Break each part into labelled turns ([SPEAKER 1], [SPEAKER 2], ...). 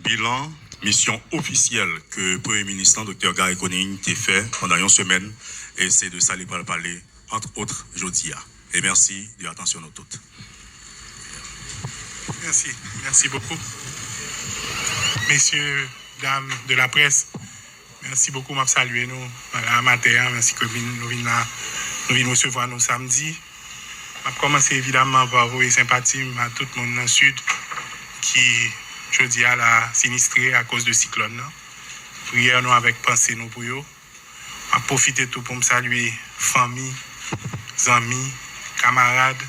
[SPEAKER 1] bilan, mission officielle que le Premier ministre, Dr. Gary Conille, a fait pendant une semaine, et c'est de ça qu'il va parler, entre autres, jeudi. Et merci de l'attention de toutes.
[SPEAKER 2] Merci beaucoup. Messieurs, dames de la presse, merci beaucoup, m'a salué nous, à matin, merci que nous venons recevoir nous samedi. Je vais commencer évidemment par vous et sympathie à tout le monde dans le sud qui, je dis, a sinistré à cause de cyclone. Prière nous avec pensée nous pour eux. Je profite tout pour me saluer famille, amis, camarades,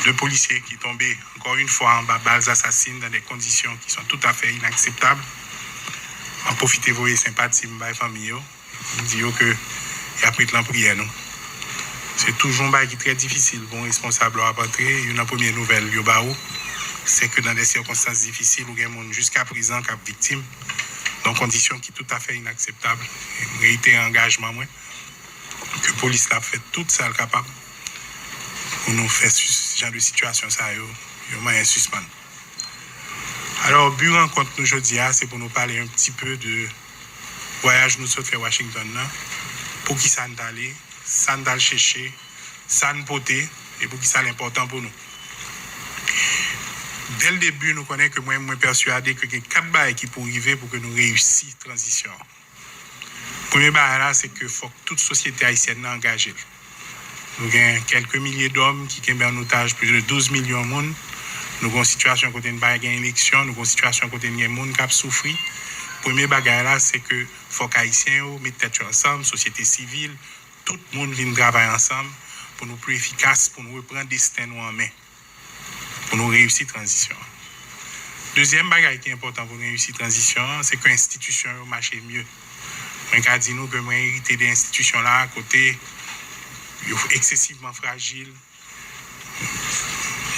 [SPEAKER 2] de policiers qui tombaient encore une fois en bas balles assassines dans des conditions qui sont tout à fait inacceptables. Je profite de vous et sympathie à la famille. Je dis que il a pris de la prière nous. C'est toujours un bail qui est très difficile pour un responsable à rentrer. Une première nouvelle, c'est que dans des circonstances difficiles, il y a des gens jusqu'à présent qui sont victimes, dans des conditions qui sont tout à fait inacceptables. Je réitère l'engagement que la police a fait tout ça capable pour nous faire ce genre de situation, ça, il y a un suspens. Alors, le but rencontre nous aujourd'hui, c'est pour nous parler un petit peu de voyage nous sommes fait à Washington, pour qui ça nous allait. Ça nous chercher, ça nous porter, et pour qui ça est important pour nous. Dès le début, nous connaissons que moi, je suis persuadé que il y a 4 bails qui peuvent arriver pour que nous réussissions la transition. Le premier bail là, c'est que faut que toute société haïtienne soit engagée. Nous avons quelques milliers d'hommes qui ont en otage plus de 12 millions de monde. Nous avons une situation côté une élection, nous avons une situation côté une monde qui a souffert. Le premier bagage là, c'est que faut que les Haïtiens mettent tête ensemble, société civile, tout le monde vient travailler ensemble pour nous plus efficaces, pour nous reprendre le destin en main, pour nous réussir la transition. Deuxième bagage qui est important pour nous réussir la transition, c'est que l'institution marche mieux. On a dit nous que moi hérité des institutions là à côté excessivement fragiles.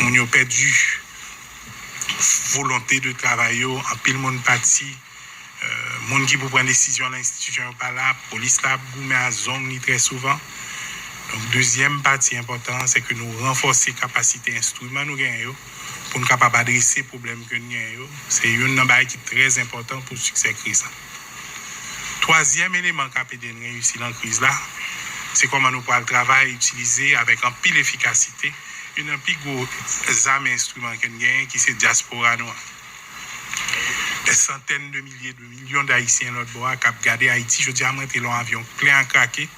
[SPEAKER 2] On a perdu volonté de travailler, en pile monde parti. Monde qui peut prendre décision dans l'institution pas là, police là goumé à zone très souvent. Donc deuxième partie importante, c'est que nous renforcer capacité instrument nous gagnons pour nous capable adresser problème que nous gagnons. C'est une number qui est très important pour le succès crise. Troisième élément qui a aidé à réussir la crise là, c'est comment nous pourrons le travail utiliser avec un pile efficacité une plus gros arme instrument que nous gagnons qui c'est diaspora nous. Des centaines de milliers de millions d'Haïtiens l'autre bord qui ont gardé Haïti, je dis à moi, t'es dans avion plein à craquer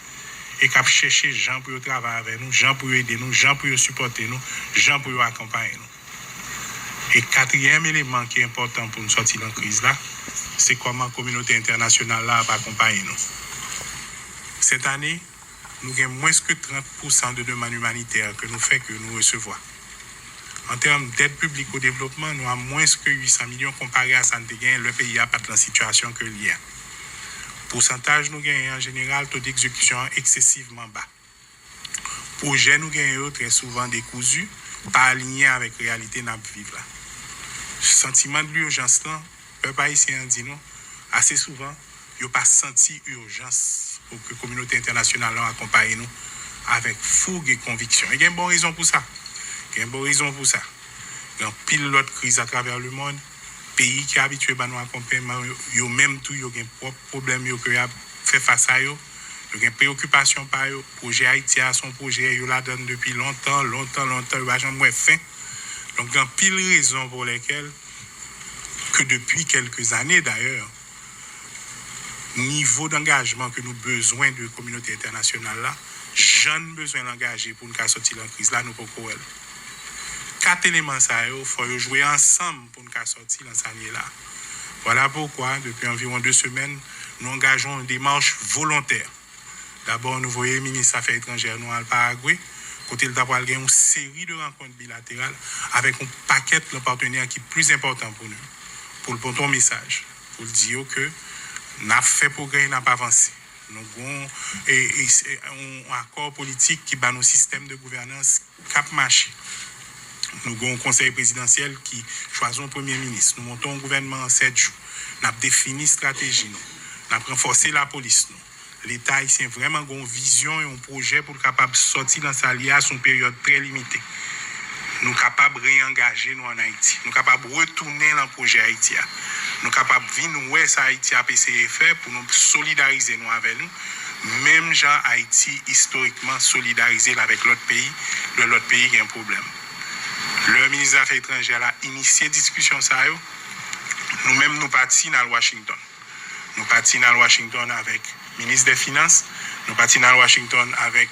[SPEAKER 2] et qui ont cherché gens pour travailler avec nous, gens pour aider nous, gens pour supporter nous, gens pour accompagner nous. Et quatrième élément qui est important pour nous sortir de la crise là, c'est comment la communauté internationale là va accompagner nous. Cette année, nous avons moins que 30% de demande humanitaire que nous fait que nous recevons. En termes d'aide publique au développement, nous avons moins que 800 millions comparé à Santégain, le pays n'a pas de la situation que l'il y a. Pourcentage, nous gagnons en général taux d'exécution excessivement bas. Projet, nous gagnons très souvent décousus, pas alignés avec la réalité de notre vie. Sentiment de l'urgence, le peuple haïtien dit nous, assez souvent, il n'y a pas senti urgence pour que la communauté internationale accompagne nous avec fougue et conviction. Il y a une bonne raison pour ça. Il y a une bonne raison pour ça. Il y a un pile d'autres crises à travers le monde. Pays qui est habitué à nous accompagner, ils ont même tout, ils ont un propre problème qu'ils ont fait face à eux. Ils ont une préoccupation par eux. Le projet Haïti a son projet, ils la donnent depuis longtemps, ils n'ont jamais fin. Donc, il y a pile de raisons pour lesquelles, que depuis quelques années d'ailleurs, niveau d'engagement que nous avons besoin de la communauté internationale là, j'en besoin d'engager pour nous sortir de la crise là, nous pouvons courir. 4 éléments, il faut jouer ensemble pour nous sortir dans cette année-là. Voilà pourquoi, depuis environ 2 semaines, nous engageons une démarche volontaire. D'abord, nous voyons le ministre des Affaires étrangères nous au Paraguay, côté le d'avoir une série de rencontres bilatérales avec un paquet de partenaires qui est plus important pour nous, pour le bon message, pour dire que nous avons fait progrès, nous n'avons pas avancé. Nous avons un accord politique qui bat nos systèmes de gouvernance cap marché. Nous avons un conseil présidentiel qui choisit un premier ministre. Nous montons un gouvernement en 7 jours. Nous avons défini une stratégie. Nous avons renforcé la police. L'État haïtien a vraiment une vision et un projet pour être capable de sortir dans sa liasse en période très limitée. nous capables de réengager nous en Haïti. Nous capables de retourner dans le projet Haïti. Nous capables de venir où est Haïti a essayé de faire pour nous solidariser nous avec nous. Même Jean Haïti historiquement solidarisé avec l'autre pays qui a un problème. Le ministre des Affaires étrangères a initié discussion ça. Nous-mêmes nous partons dans Washington. Nous partons dans Washington avec le ministre des Finances. Nous partons dans Washington avec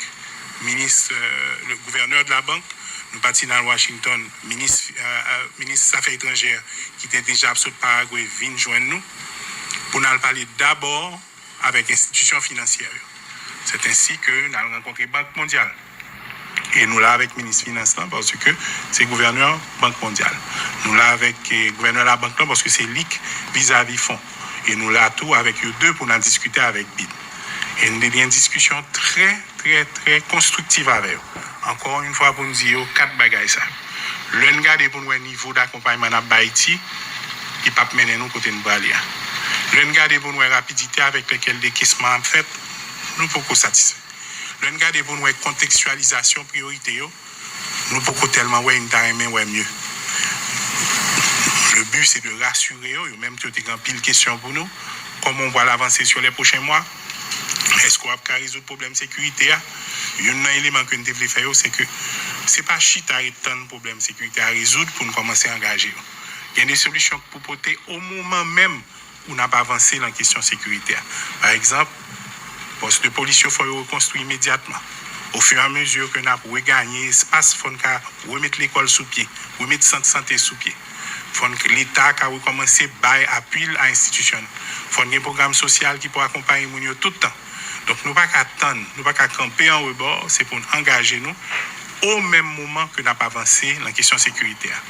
[SPEAKER 2] le gouverneur de la banque. Nous partons dans Washington, ministre des Affaires étrangères qui était déjà absolument Paraguay vient joindre nous pour nous parler d'abord avec l'institution financière. C'est ainsi que nous avons rencontré la Banque mondiale. Et nous là avec le ministre des Finances parce que c'est le gouverneur de la Banque mondiale. Nous là avec le gouverneur de la Banque parce que c'est l'IC vis-à-vis fonds. Et nous là tout avec eux deux pour nous discuter avec BID. Et nous avons une discussion très, très, très constructive avec eux. Encore une fois pour nous dire 4 bagages. Le regarder pour nous un niveau d'accompagnement à Haïti qui ne peut pas mener nous côté de Balia. Le regarder pour nous la rapidité avec laquelle les décaissements ont fait, nous ne pouvons pas satisfaire. Le regarder pour nous la contextualisation priorité, nous ne pouvons pas tellement une tarime mieux. Le but c'est de rassurer, même si tu as une pile de questions pour nous, comment on va l'avancer sur les prochains mois. Est-ce qu'on va résoudre le problème de sécurité? Un élément que nous devons faire, c'est que ce n'est pas chita et tant de problèmes de sécurité à résoudre pour nous commencer à engager. Il y a des solutions pour porter au moment même où on n'a pas avancé dans la question sécuritaire. Par exemple, le poste de police, il faut le reconstruire immédiatement. Au fur et à mesure que nous avons regagné l'espace, il faut remettre l'école sous pied, remettre le centre de santé sous pied. L'État a recommencé à appuyer à l'institution. Il faut un programme social qui peut accompagner les gens tout le temps. Donc, nous ne pouvons pas attendre, nous ne pouvons pas camper en rebord, c'est pour nous engager nous au même moment que nous avons avancé dans la question sécuritaire.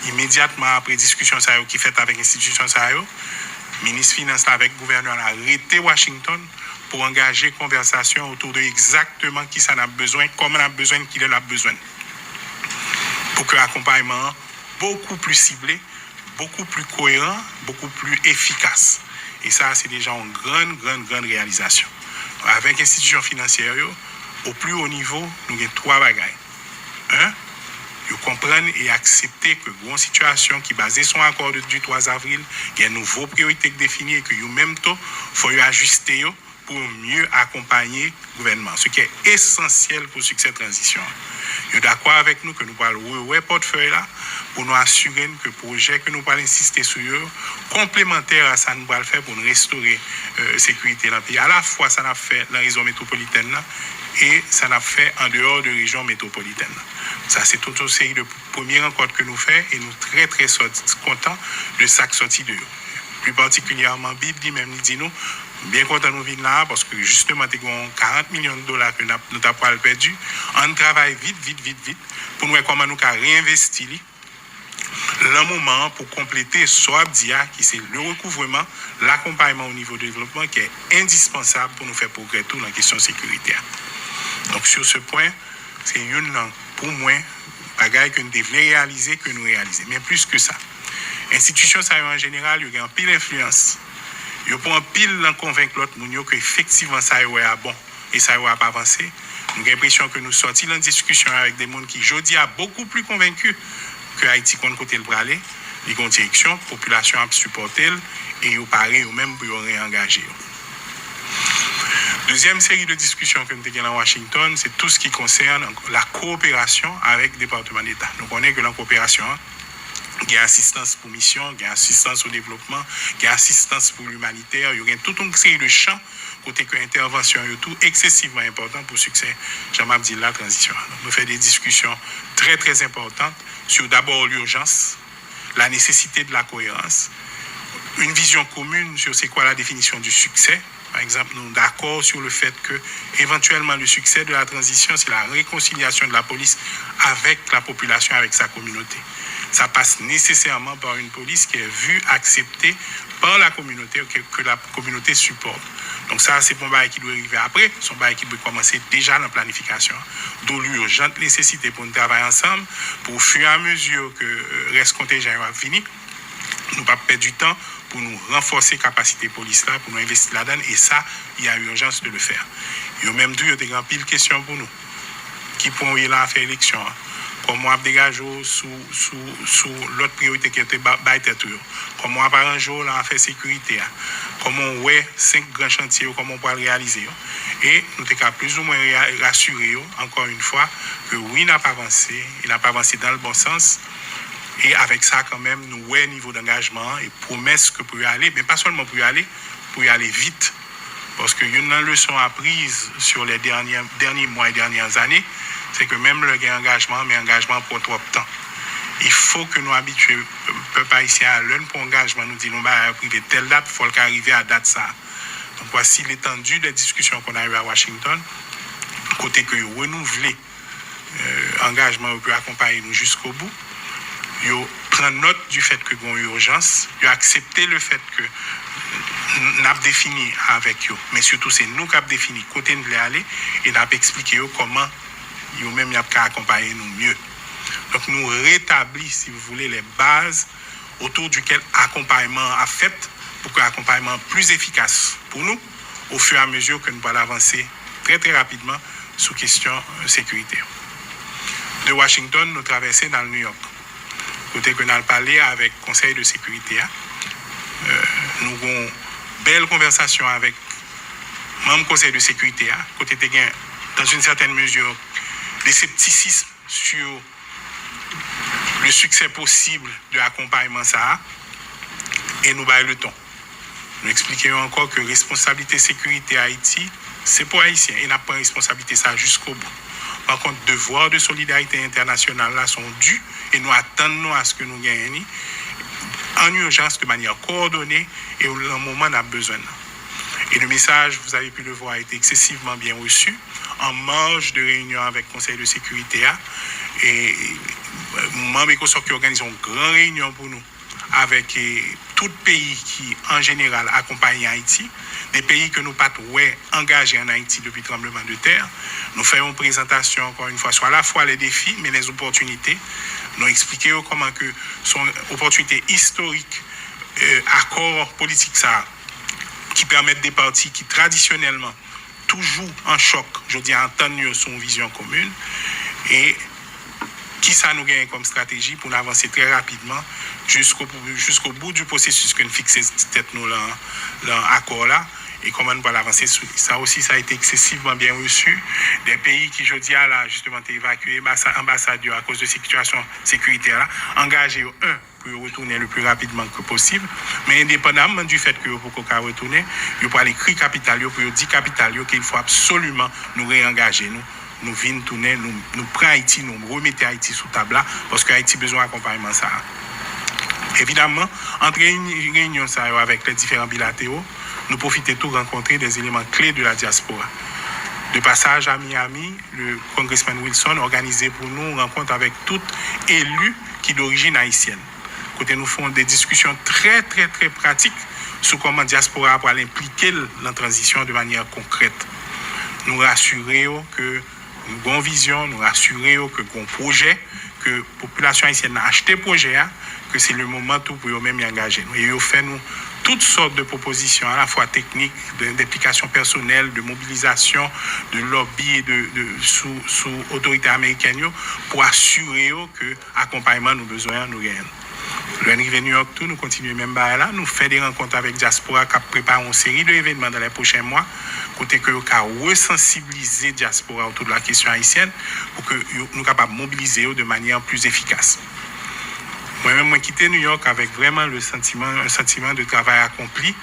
[SPEAKER 2] Immédiatement après discussion qui fait avec l'institution, le ministre des Finances avec le gouverneur a arrêté Washington pour engager une conversation autour de exactement qui ça a besoin, comment on a besoin, qui en a besoin. Pour que l'accompagnement beaucoup plus ciblé, beaucoup plus cohérent, beaucoup plus efficace. Et ça, c'est déjà une grande réalisation. Avec l'institution financière, au plus haut niveau, nous avons 3 bagages. 1, ils comprennent et accepter que une situation qui est basée sur l'accord du 3 avril, il y a une nouvelle priorité définie et que même temps, il faut ajuster pour mieux accompagner le gouvernement. Ce qui est essentiel pour le succès de la transition. Ils sont d'accord avec nous que nous allons le portefeuille là pour nous assurer que le projet que nous allons insister sur eux, complémentaire à ça, nous allons le faire pour nous restaurer la sécurité dans le pays. À la fois, ça n'a fait dans la région métropolitaine là, et ça n'a fait en dehors de la région métropolitaine. Ça, c'est toute une série de premières rencontres que nous faisons et nous sommes très contents de ça sorti de eux. Plus particulièrement, BID lui-même dit nous, bien content de nous venir là parce que justement, nous avons 40 millions de dollars que nous avons perdu. On travaille vite pour nous voir comment nous avons réinvesti le moment pour compléter SOABDIA, qui c'est le recouvrement, l'accompagnement au niveau du développement qui est indispensable pour nous faire progresser dans la question sécuritaire. Donc sur ce point, c'est une pour moi, bagaille que nous devons réaliser, que nous réaliser. Mais plus que ça, l'institution en général, il y a une pile d'influence. Il y a un pile de convaincre l'autre monde que effectivement ça est bon et ça va pas avancer. Nous avons l'impression que nous sortons en discussion avec des gens qui aujourd'hui sont beaucoup plus convaincus que Haïti compte côté le bralé, ils ont direction, la population a supporté et ils paraît eux-mêmes pour réengager. Deuxième série de discussions que nous avons à Washington, c'est tout ce qui concerne la coopération avec le département d'État. Nous connaissons que la coopération, il y a assistance pour mission, il y a assistance au développement, il y a assistance pour l'humanitaire, il y a toute une série de champs côté que l'intervention est tout excessivement important pour le succès, j'aimerais dire, la transition. Donc, nous faisons des discussions très importantes sur d'abord l'urgence, la nécessité de la cohérence, une vision commune sur c'est quoi la définition du succès. Par exemple, nous sommes d'accord sur le fait que éventuellement le succès de la transition, c'est la réconciliation de la police avec la population, avec sa communauté. Ça passe nécessairement par une police qui est vue, acceptée par la communauté, que la communauté supporte. Donc ça, c'est un bail qui doit arriver après, c'est un bail qui doit commencer déjà dans la planification. D'où l'urgente nécessité pour nous travailler ensemble, pour au fur et à mesure que le reste contingent va finir, nous ne pas perdre du temps pour nous renforcer la capacité police là, pour nous investir là-dedans. Et ça, il y a urgence de le faire. Il y a même deux, il y a des grandes piles de questions pour nous. Qui pourront y aller à faire élection? comment on dégage sous l'autre priorité qui était bail tête, comment on arrange là en fait sécurité, comment on 5 grands chantiers, comment on peut le réaliser. Et nous sommes plus ou moins rassurés, encore une fois, que oui, il n'a pas avancé dans le bon sens. Et avec ça, quand même, nous avons un niveau d'engagement et promesse que pour y aller, mais pas seulement pour y aller vite. Parce qu'il y a une leçon apprise sur les derniers mois et dernières années, c'est que même le engagement, mais engagement pour trop de temps. Il faut que nous habituions le peuple haïtien à l'un pour engagement. Nous disons, privé telle date, il faut qu'arriver à date ça. Donc voici l'étendue des discussions qu'on a eues à Washington, côté que nous renouveler engagement peut accompagner nous jusqu'au bout. Ils prennent note du fait que nous avons urgence, ils acceptent le fait que nous avons défini avec eux, mais surtout c'est nous qui avons défini côté nous voulons aller et nous avons expliqué comment ils même accompagner nous mieux. Donc nous rétablissons, si vous voulez, les bases autour duquel l'accompagnement a fait pour que l'accompagnement soit plus efficace pour nous au fur et à mesure que nous allons avancer très très rapidement sur question sécurité. De Washington, nous traversons dans le New York. Côté que nous allons parler avec le Conseil de sécurité. Nous avons une belle conversation avec le membre du Conseil de sécurité. Côté de dans une certaine mesure, des scepticismes sur le succès possible de l'accompagnement ça. Et nous baillons le temps. Nous expliquons encore que responsabilité sécurité Haïti, c'est pour Haïtiens. Et n'a pas responsabilité ça jusqu'au bout. Par contre, devoirs de solidarité internationale là sont dus et nous attendons à ce que nous gagnions en urgence de manière coordonnée et au moment où on a besoin. Et le message, vous avez pu le voir, a été excessivement bien reçu en marge de réunion avec le Conseil de sécurité. Et membres ECOSOC qui organisent une grande réunion pour nous avec tout pays qui, en général, accompagnent Haïti, des pays que nous pas engagés en Haïti depuis le tremblement de terre. Nous faisons une présentation, encore une fois, sur à la fois les défis, mais les opportunités. Nous expliquons comment que sont opportunités historiques, accords politiques, ça, qui permettent des partis qui, traditionnellement, toujours en choc, je dis, entendent son vision commune, et qui ça nous gagne comme stratégie pour avancer très rapidement jusqu'au bout du processus que nous fixons tête nous dans l'accord là et comment nous allons avancer sur ça aussi. Ça a été excessivement bien reçu. Des pays qui, je dis là, justement, ont évacué ambassadeurs à cause de situation sécuritaire là, engagés pour retourner le plus rapidement que possible, mais indépendamment du fait que pour qu'on retourner, il faut aller écrire capital, pour dire capital qu'il faut absolument nous réengager nous venons tourner, nous prenons Haïti, nous remettons Haïti sous table parce que Haïti a besoin d'accompagnement ça. Évidemment, entre une réunion avec les différents bilatéraux, nous profitons de rencontrer des éléments clés de la diaspora. De passage à Miami, le congressman Wilson a organisé pour nous une rencontre avec tout élus qui d'origine haïtienne. Côté nous faisons des discussions très très très pratiques sur comment la diaspora peut impliquer la transition de manière concrète. Nous rassurons que nous avons vision, nous rassurons que nous avons projet, que la population haïtienne a acheté le projet, que c'est le moment tout pour eux-mêmes y engager. Et ils ont fait nous toutes sortes de propositions, à la fois techniques, d'implication personnelle, de mobilisation, de lobby sous autorité américaine pour assurer que l'accompagnement nous besoin nous gagne. Le arrivé New York, nous continuons même là. Nous faisons des rencontres avec Diaspora qui prépare une série d'événements dans les prochains mois. Côté que nous avons resensibilisé Diaspora autour de la question haïtienne pour que nous soyons capables de mobiliser de manière plus efficace. Moi-même, j'ai quitté New York avec vraiment un sentiment de travail accompli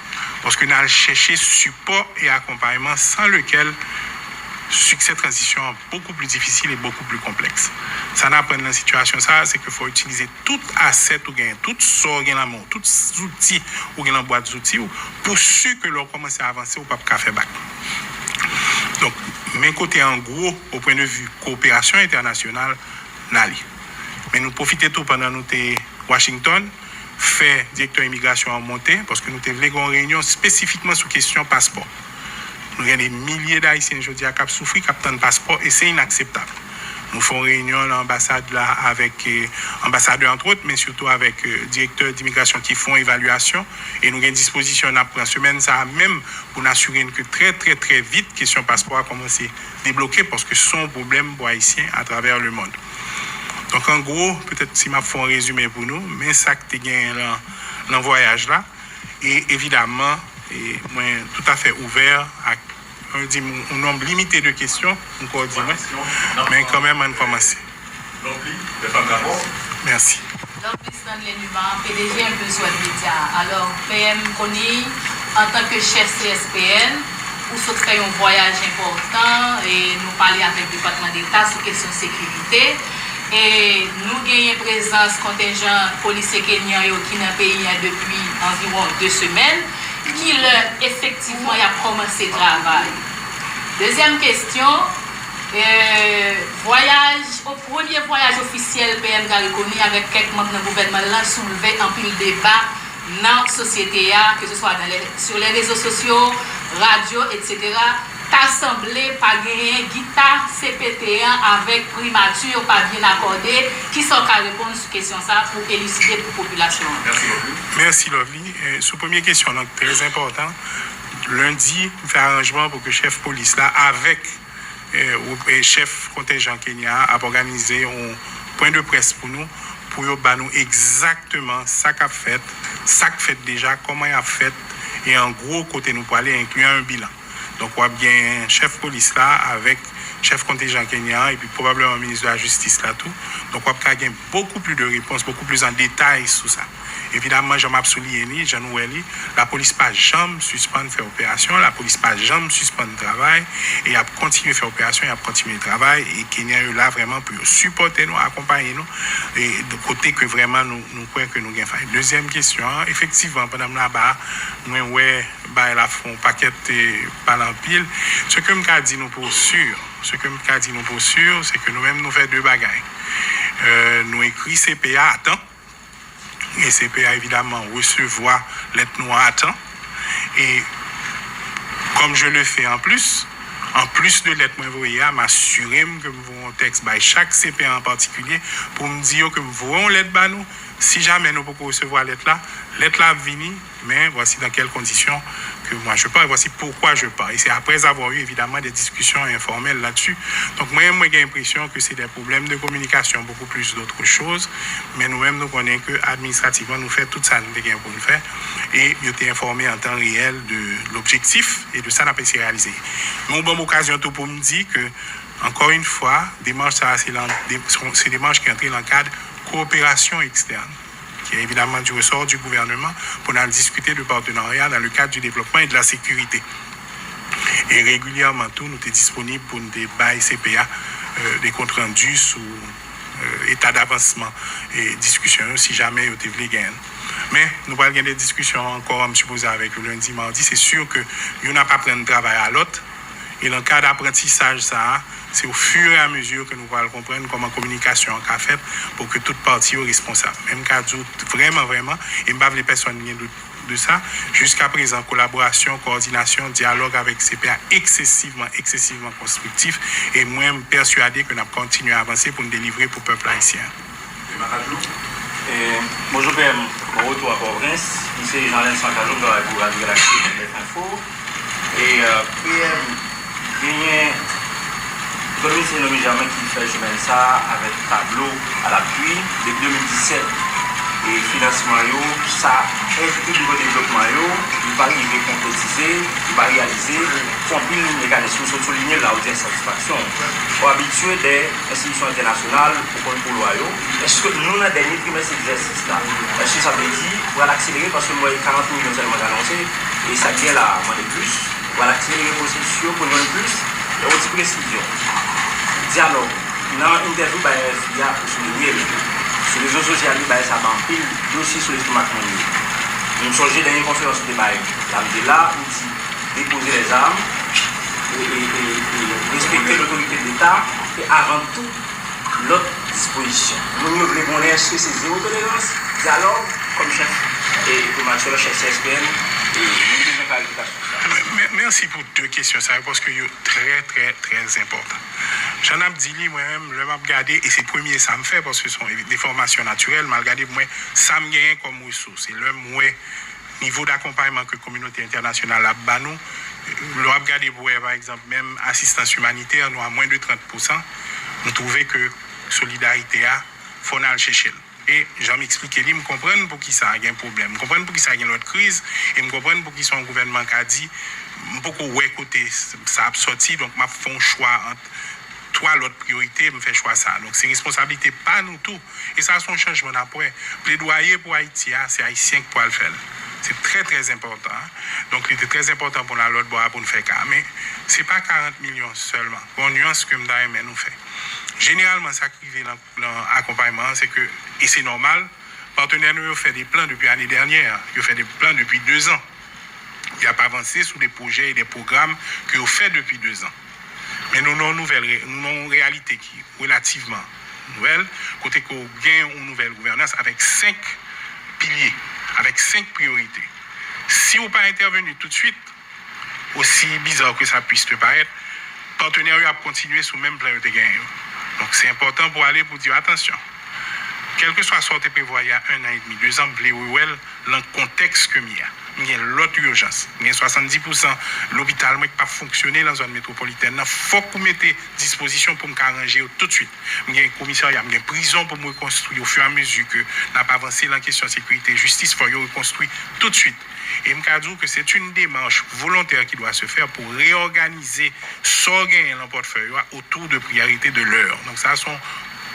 [SPEAKER 2] parce que nous avons cherché support et accompagnement sans lequel succès de transition est beaucoup plus difficile et beaucoup plus complexe. Ça n'a pas dans la situation, c'est qu'il faut utiliser tout asset ou gain, tout sort gain la main, tout outils ou gain la boîte d'outils pour sûr que l'on commence à avancer ou pas faire back. Donc, mes côtés en gros, au point de vue coopération internationale, n'allez. Mais nous profitons tout pendant nous Washington, fait directeur immigration en montée, parce que nous avons une réunion spécifiquement sur question passeport. Nous avons des milliers d'Haïtiens aujourd'hui qui souffrent, qui ont un passeport, et c'est inacceptable. Nous faisons réunion à l'ambassade là avec ambassadeurs entre autres, mais surtout avec directeurs d'immigration qui font évaluation. Et nous avons une disposition après la semaine, ça même pour nous assurer que très très très vite, question passeport a commencé à débloquer parce que c'est un problème pour Haïtiens à travers le monde. Donc, en gros, peut-être si je fais un résumé pour nous, mais ça que tu gagné dans le voyage là. Et évidemment, moi, tout à fait ouvert à un nombre limité de questions, encore dire, mais quand même, on commence. Merci.
[SPEAKER 3] Donc, Stanley Numa, PDG un besoin de médias. Alors, PM Kony, en tant que chef CSPN, où se fait un voyage important et nous parler avec le département d'État sur question de sécurité. Et nous gagnons présence contingent policier kenyan qui est dans le pays depuis environ 2 semaines, qui effectivement a commencé le travail. Deuxième question, premier voyage officiel PM Gary Kony avec quelques membres du gouvernement là soulevé en pile débat dans la société, que ce soit sur les réseaux sociaux, radio, etc. T'assemblé par gagner guitare CPT1 avec primature pas bien accordé. Qui sont qu'à répondre sur question ça pour élucider pour la population?
[SPEAKER 2] Merci Lovely. Sur première question, donc, très important. Lundi, on fait arrangement pour que le chef police là avec le chef contingent Kenya a organisé un point de presse pour nous exactement ça qu'a fait déjà, comment il a fait et en gros côté nous pour aller inclure un bilan. Donc on a bien chef police là avec chef contingent Kenya et puis probablement ministre de la Justice là tout. Donc on a gagné beaucoup plus de réponses, beaucoup plus en détail sur ça. Évidemment, Jean Mapsouli, Jean Noueli, la police pas jamais suspendre faire opération, la police pas jamais suspendre travail et il a continué faire opération, il a continué le travail et Kenya est là vraiment pour supporter nous, accompagner nous et de côté que vraiment nous croyons que nous gagnons. Deuxième question, effectivement pendant là-bas, nous la font paquet par l'empile. Ce que me dit nous pour sûr, c'est que nous-mêmes nous faisons 2 bagailles. Nous écrit CPA à temps. Et CPA, évidemment, recevoir lettre noire à temps. Et comme je le fais en plus de lettre envoyée, m'assurer que nous avons un texte by chaque CPA en particulier pour me dire que nous voulons lettre par nous. Si jamais nous pouvons recevoir lettre là venir, mais voici dans quelles conditions que moi je pars, voici pourquoi je pars. Et c'est après avoir eu évidemment des discussions informelles là-dessus. Donc moi j'ai l'impression que c'est des problèmes de communication, beaucoup plus d'autres choses, mais nous-mêmes nous connaissons que administrativement nous faisons tout ça nous devons pour le faire. Et nous été informés en temps réel de l'objectif et de ça n'a pas été réalisé. Mais bonne occasion tout pour me dire que, encore une fois, démarche ça c'est des démarches qui entrent dans le cadre coopération externe, qui est évidemment du ressort du gouvernement pour en discuter de partenariat dans le cadre du développement et de la sécurité. Et régulièrement, nous sommes disponibles pour des bails CPA, des comptes rendus sous état d'avancement et discussion si jamais vous voulez gagner. Mais nous allons gagner des discussions encore, je suppose, avec le lundi, mardi. C'est sûr que nous n'avons pas pris de travail à l'autre. Et dans le cas d'apprentissage, ça, c'est au fur et à mesure que nous allons comprendre comment la communication est faite pour que toute partie soit responsable. Même cas vraiment, et je ne sais pas les personnes qui de ça. Jusqu'à présent, collaboration, coordination, dialogue avec CPA excessivement constructif. Et moi, je suis persuadé que nous allons continuer à avancer pour nous délivrer pour le peuple haïtien.
[SPEAKER 4] Bonjour PM, mon retour à Port-au-Prince. Ici Jean-Lène Sancajou pour Radio Galaxy Info. Et PM, le ministre nommé Germain qui fait chemin ça avec tableau à l'appui depuis 2017 et financement ça est tout le développement il va arriver concrétiser, il va réaliser son pile mécanisme souligner la haute satisfaction pour habituer des institutions internationales pour le loyaux. Est-ce que nous dans le dernier trimestre d'exercice là, est-ce que ça veut dire pour l'accélérer parce que moi il y a 40 millions seulement annoncé et ça vient là moins de plus, pour l'accélérer le processus pour nous plus. Il y a aussi précision. Dialogue. Dans l'interview, il y a souligné sur les réseaux sociaux, ça va en pile dossier sur l'estomac. Nous sommes dans une conférence de débat. Là, on dit déposer les armes et respecter l'autorité de l'État et avant tout l'autre disposition. Nous voulons connaître que c'est zéro tolérance, dialogue comme chef et comme le chef CSPN et nous devons une clarification.
[SPEAKER 2] Merci pour 2 questions, ça, parce que c'est très important. J'en ai dit moi-même, je vais regarder, et c'est le premier ça me fait, parce que ce sont des formations naturelles, mais regarder, moi, ça me gagne comme ressource. C'est le niveau d'accompagnement que la communauté internationale a bas nous. Le regarder, par exemple, même assistance humanitaire, nous à moins de 30%. Nous trouvons que solidarité faut aller chercher. Et j'en m'explique, je comprends pour qui ça y a un problème, je comprends pour qui ça y a une autre crise, et je comprends pour qui son gouvernement qui a dit, beaucoup ouais côté ça a sorti, donc je fais un choix entre trois l'autre priorité, je fais choix ça. Donc c'est responsabilité pas nous tous. Et ça c'est un changement d'après. Plaidoyer pour Haïti, c'est Haïtien qui peut le faire. C'est très très important. Donc il était très important pour la l'autre bois pour nous faire ça. Mais c'est pas 40 millions seulement. Pour une nuance que nous fait. Généralement, ça qui vient dans l'accompagnement, c'est que, et c'est normal, partenaires nous ont fait des plans depuis l'année dernière, ils ont fait des plans depuis 2 ans. Ils n'ont pas avancé sur des projets et des programmes qu'ils ont fait depuis 2 ans. Mais nous avons une réalité qui est relativement nouvelle, côté qu'on gagne une nouvelle gouvernance avec 5 piliers, avec 5 priorités. Si vous n'avez pas intervenu tout de suite, aussi bizarre que ça puisse te paraître, partenaires ont continué sur le même plan de gain. Donc c'est important pour aller pour dire attention. Quel que soit sorte prévoit il y a 1 an et demi, 2 ans, dans le contexte que il y a l'autre urgence. Il y a 70% l'hôpital qui n'a pas fonctionné dans la zone métropolitaine. Il faut que vous mettez disposition pour me arranger tout de suite. Il y a un commissariat, il y a une prison pour me reconstruire au fur et à mesure que n'a pas avancé dans la question de sécurité et justice, il faut le reconstruire tout de suite. Et je me dis que c'est une démarche volontaire qui doit se faire pour réorganiser gagner dans le portefeuille autour de priorités de l'heure. Donc ça, sont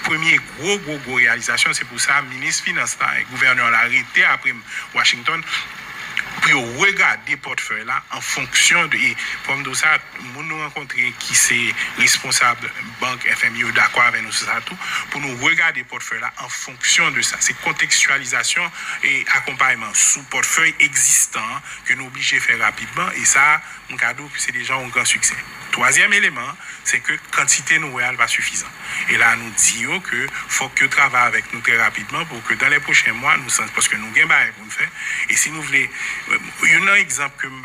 [SPEAKER 2] premier gros réalisation. C'est pour ça, ministre Finance et gouverneur l'a arrêté après Washington pour regarder portefeuille là en fonction de comme ça nous rencontrer qui c'est responsable banque FMI d'accord avec nous ça tout pour nous regarder portefeuille là en fonction de ça. C'est contextualisation et accompagnement sous portefeuille existant que nous obligés de faire rapidement et ça mon cadeau que c'est déjà un grand succès. Troisième élément, c'est que quantité nous va suffisant. Et là, nous disons que faut que travaille avec nous très rapidement pour que dans les prochains mois, nous sens parce que nous gagnons pour nous faire. Et si nous voulons, il y a un exemple que nous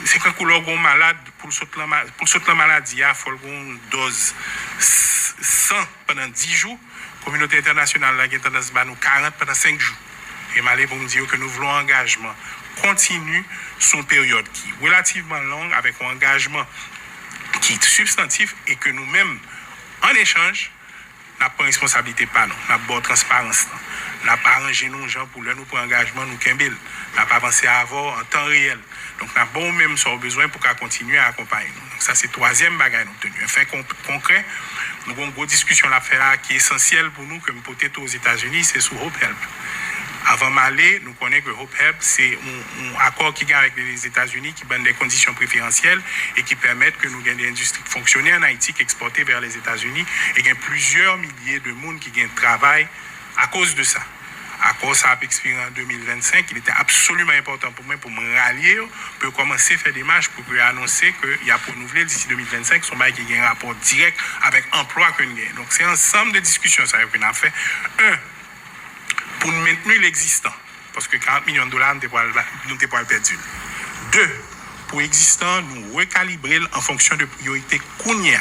[SPEAKER 2] c'est quand nous sommes malade pour la maladie, il faut une dose 100 pendant 10 jours. La communauté internationale a tendance à nous 40 pendant 5 jours. Et malé pour me dire que nous voulons un engagement continue sur une période qui est relativement longue avec un engagement qui est substantif et que nous-mêmes, en échange, n'a pas de responsabilité pas nous, n'a pas de transparence, n'a pas arrangé nos gens pour nous pour engagement nous Kembel, n'a pas avancé à avoir en temps réel. Donc n'a pas même sur besoin pour qu'à continuer à accompagner nous. Donc ça c'est troisième bagage obtenu. Un fait concret, nous avons une grosse discussion à faire qui est essentielle pour nous comme peut-être aux États-Unis, c'est sur Hope Help. Avant d'aller, nous connaissons que Hope Help, c'est un accord qui gagne avec les États-Unis qui donne des conditions préférentielles et qui permettent que nous ayons des industries qui fonctionnent en Haïti, qui exportent vers les États-Unis et il y a plusieurs milliers de monde qui gagnent travail à cause de ça. À cause ça a expiré en 2025, il était absolument important pour moi pour me rallier, pour commencer à faire des marches pour annoncer qu'il y a pour renouveler d'ici 2025 son bail qui a un rapport direct avec l'emploi que nous gagnons. Donc c'est un ensemble de discussions ça qu'on a fait. Pour nous maintenir l'existant, parce que 40 millions de dollars, nous n'avons pas perdu. 2, pour l'existant, nous recalibrer en fonction de priorités Kounia.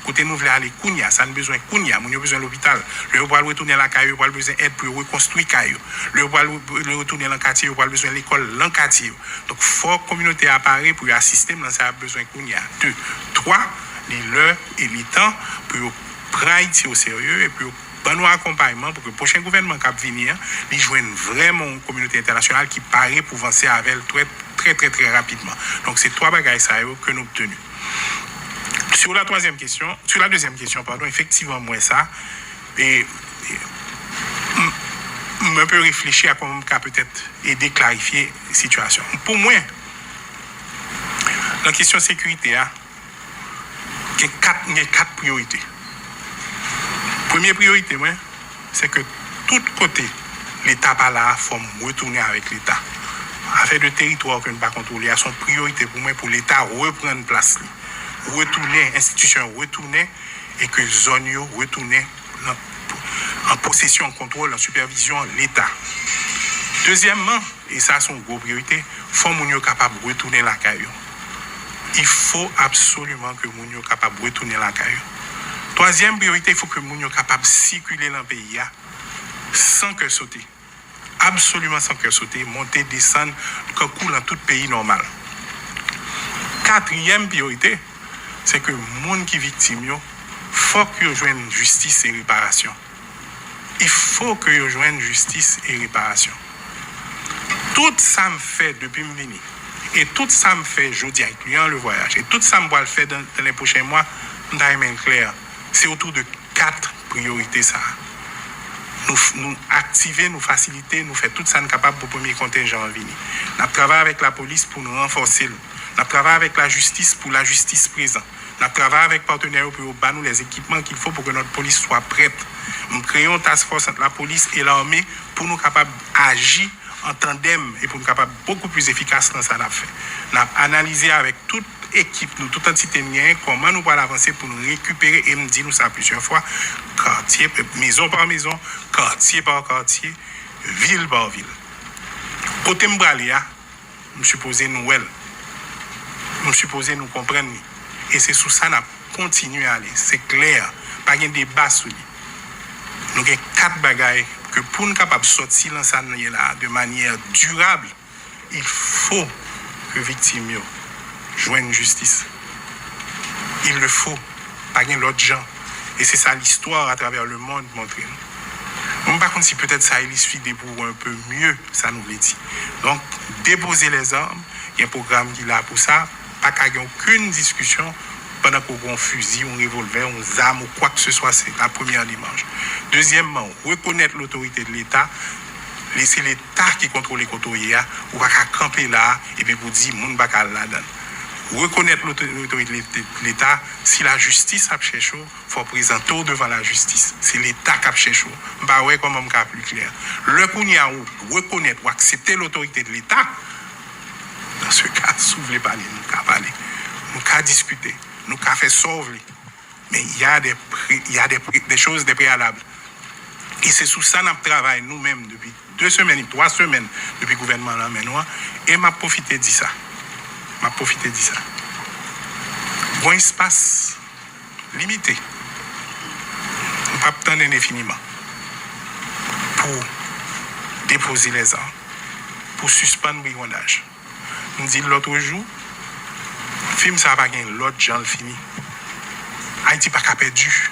[SPEAKER 2] Côté nous voulons aller Kounia, ça a besoin de Kounia, nous avons besoin de l'hôpital. Le va retourner à la caillou, nous avons besoin d'aide pour reconstruire caillou. Le va retourner à l'enquêtier, nous avons besoin de l'école, l'enquêtier. Donc, il faut que la communauté apparaît pour assister, mais ça a besoin de Kounia. 2, 3, l'heure et le temps pour prendre Haïti au sérieux et pour nous accompagnement pour que le prochain gouvernement qui va venir, il joigne vraiment une communauté internationale qui paraît pour avancer avec elle très rapidement. Donc, c'est 3 bagages que nous avons obtenus. Sur la deuxième question, effectivement, moi, ça, et je peux réfléchir à comment on peut peut-être aider à clarifier la situation. Pour moi, dans la question de sécurité, il y a 4 priorités. Première priorité, c'est que tout côté, l'État pas là, il faut retourner avec l'État. Affaire de territoire que nous ne pas contrôler, son priorité pour moi, pour l'État reprendre place, retourner, institution retourner, et que zone retourner en possession, en contrôle, en supervision, l'État. Deuxièmement, et ça c'est une grosse priorité, il faut que nous soyons capables de retourner la caillou. Il faut absolument que nous soyons capables de retourner la caillou. Troisième priorité, il faut que nous soyons capables de circuler dans le pays sans que sauter. Absolument sans que sauter, monter, descendre, que coule dans tout pays normal. Quatrième priorité, c'est que les gens qui sont victimes, il faut qu'ils joignent justice et réparation. il faut que je joigne justice et réparation. Tout ça me fait depuis que je suis venu. Et tout ça me fait, je dis, incluant le voyage. Et tout ça me va le faire dans les prochains mois, clair. C'est autour de 4 priorités ça. Nous activer, nous faciliter, nous faire tout ça capable pour le premier contingent en venir. Nous travaillons avec la police pour nous renforcer. Nous travaillons avec la justice pour la justice présente. Nous travaillons avec les partenaires pour nous les équipements qu'il faut pour que notre police soit prête. Nous créons une task force entre la police et l'armée pour nous capables d'agir en tandem et pour nous capables beaucoup plus efficace dans ça qu'on a fait. Nous avons analysé avec toute équipe, nous, toute entité comment nous allons avancer pour nous récupérer et me dit nous ça plusieurs fois, quartier, maison par maison, quartier par quartier, ville par ville. Côté Mbralia, je suppose nous je suppose nous comprendre. Et c'est sous ça que nous continuons à aller. C'est clair, pas de débat sur lui. Nous avons 4 bagailles que pour nous capables de sortir dans ça de manière durable, il faut que les victimes joignent justice. Il le faut, pas de l'autre gens. Et c'est ça l'histoire à travers le monde montrer. On ne sais pas si peut-être ça illustre pour un peu mieux, ça nous l'a dit. Donc, déposer les armes, il y a un programme qui est là pour ça, pas qu'il n'y ait aucune discussion pendant qu'on a un fusil, un revolver, une arme ou quoi que ce soit, c'est la première démarche. Deuxièmement, reconnaître l'autorité de l'État, laisser l'État qui contrôle les côtés, ou pas camper là, et puis vous dire, moun baka là-dedans. Reconnaître l'autorité de l'État, si la justice a cherché, il faut présenter devant la justice. C'est l'État qui a cherché. Bah ouais, comme on est plus clair. Le qu'on y a reconnaître ou accepter l'autorité de l'État, dans ce cas, si vous voulez parler, nous pouvons parler, nous pouvons discuter, nous pouvons faire sauver. Mais il y a des choses, des préalables. Et c'est sous ça que nous travaillons nous-mêmes depuis 2 semaines, 3 semaines depuis le gouvernement là maintenant. Et m'a profité de ça. Bon espace limité. On ne peut pas attendre indéfiniment pour déposer les armes, pour suspendre le brigandage. On dit l'autre jour, le film ça va gagner, l'autre genre fini. Haïti pas perdu.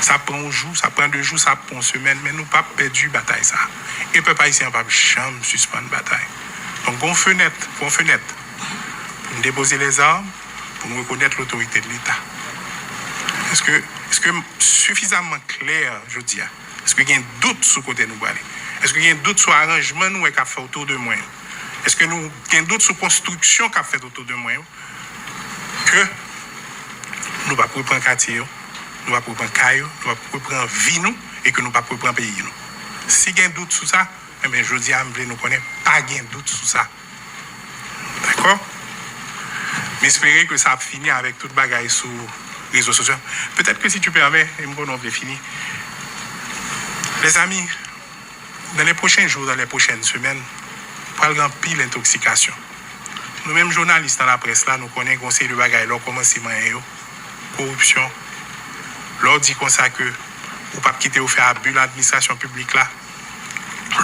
[SPEAKER 2] Ça prend un jour, ça prend 2 jours, ça prend une semaine, mais nous pas perdu la bataille ça. Et le peuple haïtien pas jamais suspendre la bataille. Donc on fenêtre pour nous déposer les armes, pour nous reconnaître l'autorité de l'État. Est-ce que suffisamment clair, je dis, est-ce qu'il y a un doute sur le côté de nous aller? Est-ce qu'il y a un doute sur l'arrangement nous qu'a fait autour de moi? Est-ce que nous il y a un doute sur la construction qu'a fait autour de moi? Que nous ne pouvons pas reprendre quartier, nous ne pouvons pas reprendre caillou, nous ne pouvons pas reprendre vie nous et que nous ne pouvons pas reprendre pays nous. Si il y a un doute sur ça, eh bien, je dis à nous connaître pas de doute sur ça. D'accord? Mais j'espère que ça a fini avec toute bagaille sur les réseaux sociaux. Peut-être que si tu permets, on va finir. Les amis, dans les prochains jours, dans les prochaines semaines, on va avoir pile d'intoxication. Nous-mêmes, journalistes dans la presse, là, nous connaissons conseil de bagaille, là, comment c'est corruption. Là, on dit comme ça que ou pas quitter ou faire abus l'administration publique là.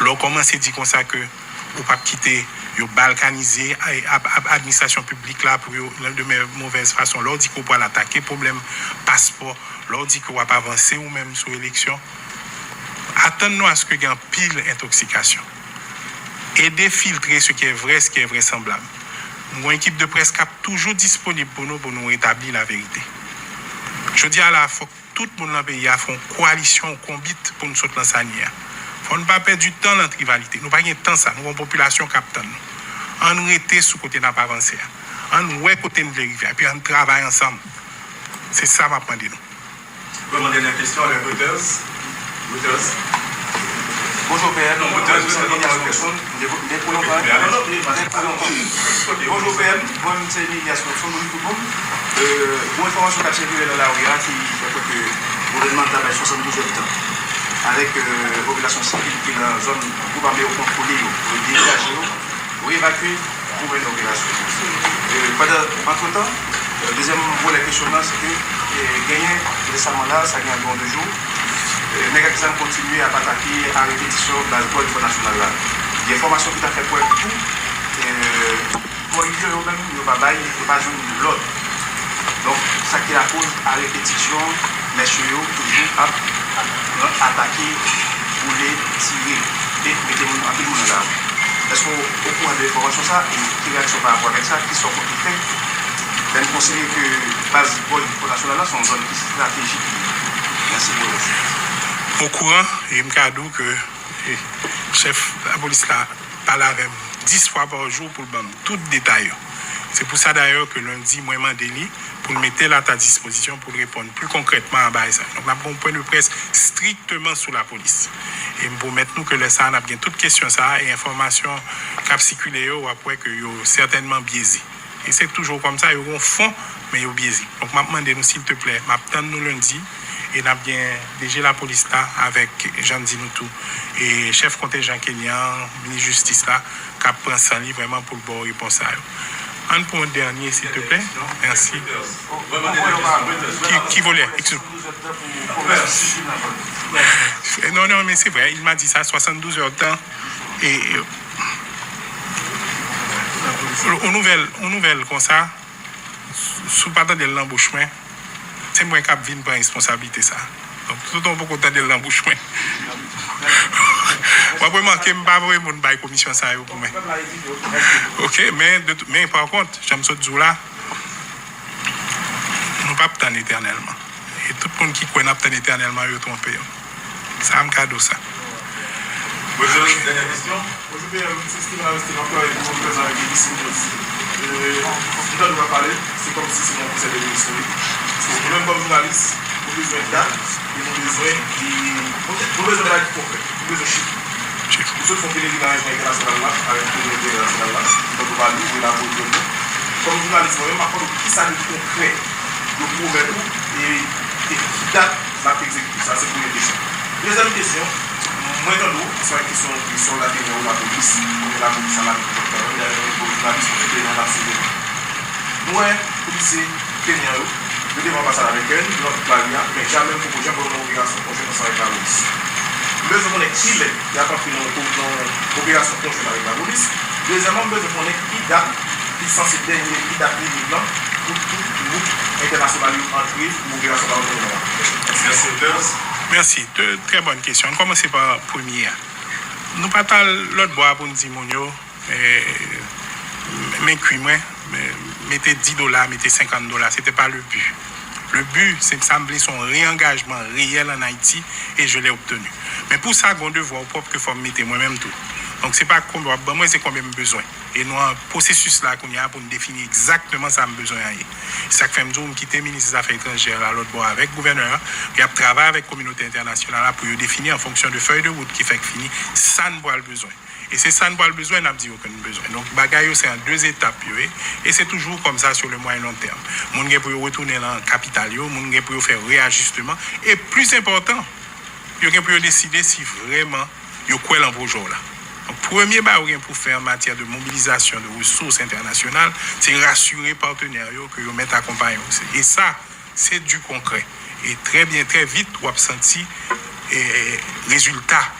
[SPEAKER 2] Là, comment c'est dit comme ça que ou pas quitter yo balkaniser l'administration publique là pour de mauvaise façon. Là, on dit qu'on peut l'attaquer problème passeport. Là, on dit qu'on va pas avancer ou même sur l'élection. Attendons à ce qu'il y ait une pile d'intoxication. Et défiltrer ce qui est vrai, ce qui est vraisemblable. Une équipe de presse cap toujours disponible pour nous rétablir la vérité. Je dis à la fois que tout le monde dans le pays a fait une coalition, un combat pour nous sortir dans sa nière. Il ne faut pas perdre du temps dans la rivalité. Nous n'avons pas de temps ça. Nous avons une population qui attend nous. On reste sous côté n'a pas avancé. On est côté de vérifier. Et puis on travaille ensemble. C'est ça ma demande.
[SPEAKER 1] Vous demandez une question à Reuters.
[SPEAKER 4] Bonjour PM. Bonjour PM. Moi, c'est Elias Watson. Bonne information qu'a circulé dans la rue qui fait que le gouvernement travaille 72 habitants avec la population civile qui est dans la zone pour armée au contrôler, pour dégager, pour évacuer, pour une opération. Entre-temps, le deuxième volet questionnement, c'est que gagner récemment là, ça gagne en 2 jours. Les gens continuent à attaquer à répétition dans le niveau national là. Il y a des formations qui ont fait pour tout. Pour les gens eux-mêmes, ils ne vont pas jouer l'autre. Donc, ça qui est la cause à répétition, messieurs, toujours à attaquer, voler, tirer et mettre un peu de monde là. Est-ce qu'on au courant de l'information ça et qui réaction par rapport à ça, qui sont compliqués? Vous considérez que base nationale sont une zone stratégique. Merci beaucoup.
[SPEAKER 2] Au courant, et je me que le chef de la police là parle avec 10 fois par jour pour le tout détail. C'est pour ça d'ailleurs que lundi, moi, je m'ai pour le mettre à ta disposition pour répondre plus concrètement à ça. Donc, on a un point de presse strictement sous la police. Et pour mettre nous que le ça, on a bien toutes questions ça et informations qui ont circulé après que sont certainement biaisées. Et c'est toujours comme ça, ils ont fond, mais ils ont biaisé. Donc, je demande nous, s'il te plaît, je nous lundi. Et nous avons bien déjà la police là avec Jean Dinoutou et chef contingent kenyan, ministre justice là, qui prend ça vraiment pour le bon réponse à eux. Un pour un dernier, s'il te plaît. Merci. Qui volait? Non, mais c'est vrai, il m'a dit ça, 72 heures de temps. Et aux nouvelles comme ça, sous pas de l'embauchement, c'est moi qui viens prendre responsabilité ça. Donc, tout le temps, pour qu'on de l'embauchement. Moi, vraiment, je ne vais pas vraiment une commission ça pour moi. Ok, mais par contre, j'aime ce jour-là, nous ne pouvons pas attendre éternellement. Et tout le monde qui croit attendre éternellement, il est trompé. Ça me cadeau ça.
[SPEAKER 5] Dernière question. Aujourd'hui, c'est ce qui va rester encore avec vous, présent avec les lycéens. Quand on va parler, c'est comme si c'est mon conseil de ministre. Même comme journaliste, vous avez besoin de dates, et vous avez besoin de dates concrètes, vous avez besoin de chiffres. Vous autres font des l'organisation internationale là, avec le communauté internationale là, donc on va livrer la vôtre. Comme journaliste, moi-même, à part qui ça de concret, le prouvez où et qui date la exécution. Ça, c'est la première question. Deuxième question, moi, dans l'eau, c'est une question qui sont la dernière ou la police, on est la police à la il y a un journaliste qui est dans la série. Nous, policiers kenyans, nous devons passer avec eux, nous devons parler, mais jamais pour que j'aie une obligation conjointe avec la police. Nous devons connaître qui est, qui a pas pris une obligation conjointe avec la police. Deuxièmement, nous devons connaître qui date, qui est censé dernier, qui date du blanc, pour tout le groupe international entrer pour l'obligation de la police.
[SPEAKER 2] Merci. Très bonne question. On commence par la première. Nous pas l'autre bois pour nous dire, mettez $10, mettez $50. Ce n'était pas le but. Le but, c'est de sembler son réengagement réel en Haïti et je l'ai obtenu. Mais pour ça, on devoir propre que faut mettre moi-même tout. Donc, c'est pas combien, moi, c'est combien j'ai besoin. Et nous, un processus là qu'on y a pour nous définir exactement ça que besoin. C'est ça que fait me quitter le ministre des Affaires étrangères à l'autre bord avec le gouverneur, qui a travaillé avec la communauté internationale pour définir en fonction de feuille de route qui fait que fini, ça ne voit le besoin. Et c'est ça, nous avons besoin, nous avons dit aucun besoin. Donc, bagaille, c'est en 2 étapes. Et c'est toujours comme ça sur le moyen long terme. Nous avons retourner dans la capitale, nous avons faire réajustement. Et plus important, nous avons décider si vraiment, nous avons dans vos jours là. Donc, premier barrière pour faire en matière de mobilisation de ressources internationales, c'est rassurer les partenaires que vous mettez à accompagner. Et ça, c'est du concret. Et très bien, très vite, vous avez senti résultats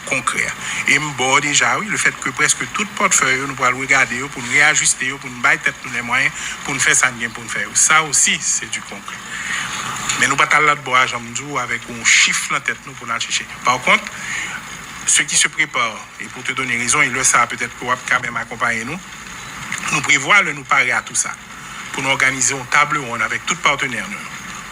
[SPEAKER 2] concrets. Et bon, déjà, oui, le fait que presque tout portefeuille, nous pourrons regarder, pour nous réajuster, pour nous bailler les moyens, pour nous faire ça, pour nous faire. Ça aussi, c'est du concret. Mais nous ne pouvons pas là de bois, avec un chiffre en tête nous pour nous chercher. Par contre, ceux qui se préparent, et pour te donner raison, ils le savent peut-être que vous quand même accompagner nous prévoyons de nous parer à tout ça, pour nous organiser un table ronde avec tous les partenaires.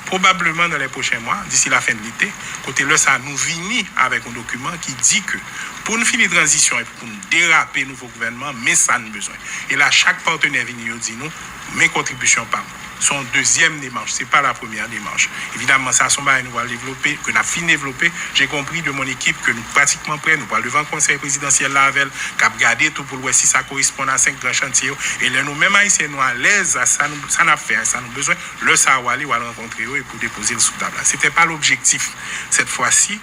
[SPEAKER 2] Probablement dans les prochains mois, d'ici la fin de l'été, côté le ça nous venir avec un document qui dit que pour nous finir la transition et pour nous déraper le nouveau gouvernement, mais ça nous besoin. Et là, chaque partenaire vient nous dire nous, mes contributions par son deuxième démarche, ce n'est pas la première démarche. Évidemment, ça, nous va développer, que nous avons fini de développer. J'ai compris de mon équipe que nous pratiquement prêts, nous allons devant le conseil présidentiel là avec, qui a regardé tout pour voir si ça correspond à 5 grands chantiers. Et là, nous-mêmes, haïtiens, nous à l'aise, ça nous a fait, ça nous a besoin, le Sahawali va rencontrer eux et pour déposer le sous-table. Ce n'était pas l'objectif. Cette fois-ci,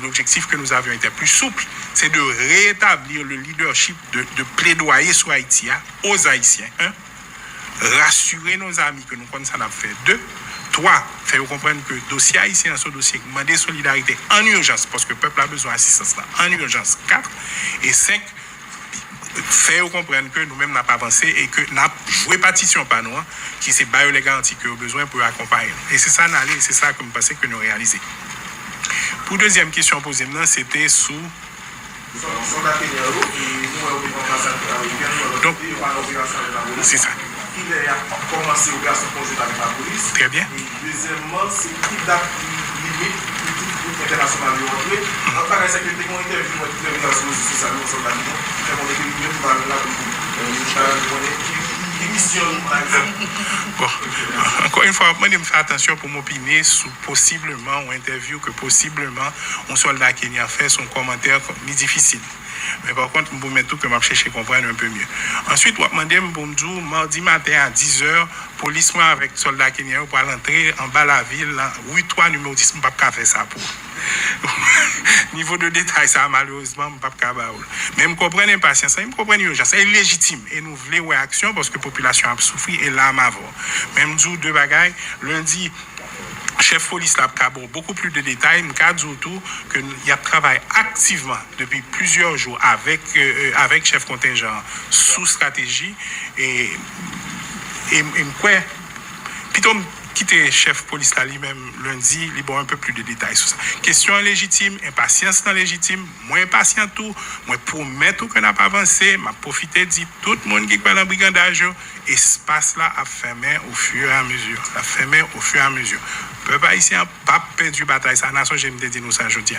[SPEAKER 2] l'objectif que nous avions était plus souple, c'est de rétablir le leadership, de plaidoyer sur Haïti aux Haïtiens. Rassurer nos amis que nous connaissons ça n'a fait. 2, 3, faire comprendre que le dossier haïtien, ce dossier, demander solidarité en urgence, parce que le peuple a besoin d'assistance là, en urgence. 4, et 5, faire comprendre que nous-mêmes n'avons pas avancé et que nous avons joué partition par nous, qui c'est les garanties que nous avons besoin pour accompagner. Et c'est ça, c'est ça que nous pensons que nous réalisons. Pour deuxième question posée, c'était sous... Donc, c'est ça.
[SPEAKER 5] Il a commencé l'opération conjointe avec la police.
[SPEAKER 2] Très bien.
[SPEAKER 5] Et deuxièmement, c'est qui date limite pour tout groupe international de rentrer. En tant que sécurité, on interview toutes les relations sociales au sein de la Ligue. On a été mieux pour la
[SPEAKER 2] Bon, encore une fois, moi, je me fais attention pour m'opiner sur possiblement une interview que possiblement un soldat kenyan fait son commentaire difficile. Mais par contre, je vous mets tout que je cherche à comprendre un peu mieux. Ensuite, je vais demander mardi matin à 10h, police avec soldats kenyans pour entrer en bas de la ville, rue 3, numéro 10, je ne peux pas faire ça pour. Niveau de détail, ça malheureusement, je ne peux pas faire. Mais je comprends l'impatience, je comprends l'urgence, c'est légitime. Et nous voulons une action parce que la population a souffert et là, même nous, deux bagailles, lundi, chef police a beaucoup plus de détails. Je dis tout qu'il y a travaillé activement depuis plusieurs jours avec chef contingent sous stratégie et quoi plutôt quitter chef police là lui-même lundi, il a un peu plus de détails sur ça. Question légitime, impatience non légitime, moins impatient tout, moi promets tout qu'on n'a pas avancé, m'a profité de tout le monde qui est dans le brigandage, espace là a fermé au fur et à mesure, Peuple haïtien pas perdu bataille, ça nation j'aime te dire nous ça aujourd'hui.